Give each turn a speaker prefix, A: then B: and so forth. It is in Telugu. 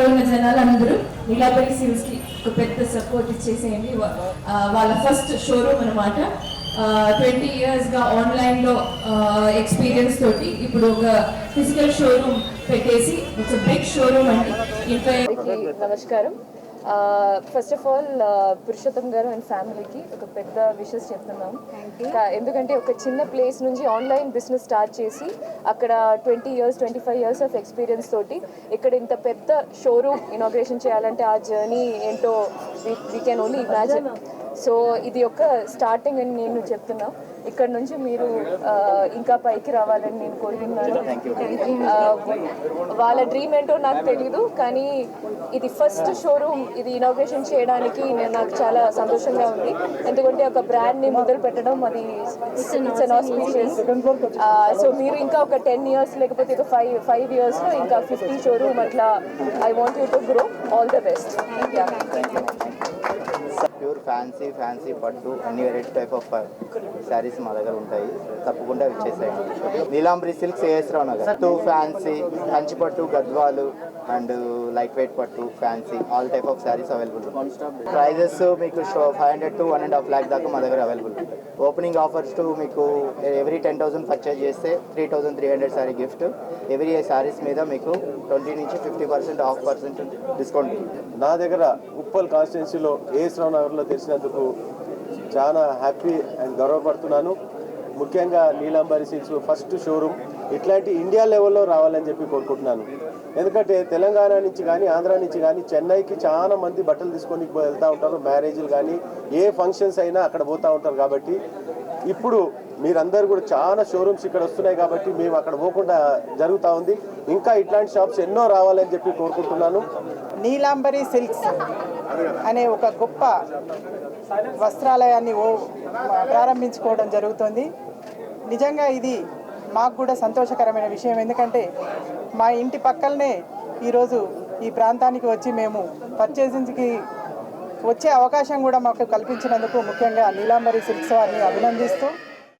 A: ఉన్న జనాలందరూ నీలాంబరి సిల్క్స్కి ఒక పెద్ద సపోర్ట్ ఇచ్చేసేయండి. వాళ్ళ ఫస్ట్ షోరూమ్ అనమాట. 20 yearsగా ఆన్లైన్లో ఎక్స్పీరియన్స్ తోటి ఇప్పుడు ఒక ఫిజికల్ షోరూమ్ పెట్టేసి ఇట్స్ బిగ్ షోరూమ్ అండి. ఇంకా
B: నమస్కారం. ఫస్ట్ ఆఫ్ ఆల్ పురుషోత్తం గారు అండ్ ఫ్యామిలీకి ఒక పెద్ద విషెస్ చెప్తున్నాము. ఎందుకంటే ఒక చిన్న ప్లేస్ నుంచి ఆన్లైన్ బిజినెస్ స్టార్ట్ చేసి అక్కడ 20 years 25 years ఆఫ్ ఎక్స్పీరియన్స్ తోటి ఇక్కడ ఇంత పెద్ద షోరూమ్ ఇనాగ్రేషన్ చేయాలంటే ఆ జర్నీ ఏంటో we can only imagine. So ఇది ఒక స్టార్టింగ్ అని నేను చెప్తున్నా. ఇక్కడ నుంచి మీరు ఇంకా పైకి రావాలని నేను కోరుకుంటున్నాను. వాళ్ళ డ్రీమ్ ఏంటో నాకు తెలీదు, కానీ ఇది ఫస్ట్ షోరూమ్ ఇది ఇనాగ్రేషన్ చేయడానికి నాకు చాలా సంతోషంగా ఉంది. ఎందుకంటే ఒక బ్రాండ్ని మొదలు పెట్టడం అది ఇట్స్ అన్ ఆస్పీషియస్. సో మీరు ఇంకా ఒక 10 years లేకపోతే ఒక 5 yearsలో ఇంకా 50 షోరూమ్ అట్లా. I want you to grow. All the best.
C: Pure fancy పట్టు అన్ని వెరైటీ టైప్ ఆఫ్ శారీస్ మా దగ్గర ఉంటాయి. తప్పకుండా ఇచ్చేసాయండి. నీలాంబరి సిల్క్స్ ఏఎస్రావు నగర్. పట్టు fancy, Kanchipattu, Gadwal and light weight పట్టు, fancy all type of saris available. Prices మీకు 500 to 1.5 lakh దాకా మా దగ్గర అవైలబుల్ ఉంటాయి. ఓపెనింగ్ ఆఫర్స్ టు మీకు ఎవ్రీ 10,000 పర్చేజ్ చేస్తే 3,300 శారీ గిఫ్ట్. ఎవ్రీ శారీస్ మీద మీకు 20 నుంచి 50% డిస్కౌంట్.
D: నా దగ్గర ఉప్పల్ కాన్స్టిట్యున్సీలో ఏఎస్రావు నగర్లో తెలిసినందుకు చాలా హ్యాపీ అండ్ గర్వపడుతున్నాను. ముఖ్యంగా నీలాంబరి సిల్క్స్ ఫస్ట్ షోరూమ్ ఇట్లాంటి ఇండియా లెవెల్లో రావాలని చెప్పి కోరుకుంటున్నాను. ఎందుకంటే తెలంగాణ నుంచి కానీ ఆంధ్ర నుంచి కానీ చెన్నైకి చాలా మంది బట్టలు తీసుకొని వెళ్తూ ఉంటారు. మ్యారేజ్లు కానీ ఏ ఫంక్షన్స్ అయినా అక్కడ పోతూ ఉంటారు. కాబట్టి ఇప్పుడు మీరందరూ కూడా చాలా షోరూమ్స్ ఇక్కడ వస్తున్నాయి కాబట్టి మేము అక్కడ పోకుండా జరుగుతూ ఉంది. ఇంకా ఇట్లాంటి షాప్స్ ఎన్నో రావాలని చెప్పి కోరుకుంటున్నాను.
E: నీలాంబరి సిల్క్స్ అనే ఒక గొప్ప వస్త్రాలయాన్ని ప్రారంభించుకోవడం జరుగుతుంది. నిజంగా ఇది మాకు కూడా సంతోషకరమైన విషయం. ఎందుకంటే మా ఇంటి పక్కలనే ఈరోజు ఈ ప్రాంతానికి వచ్చి మేము పర్చేసింగ్కి వచ్చే అవకాశం కూడా మాకు కల్పించినందుకు ముఖ్యంగా నీలాంబరి సిల్క్స్ వారిని అభినందిస్తూ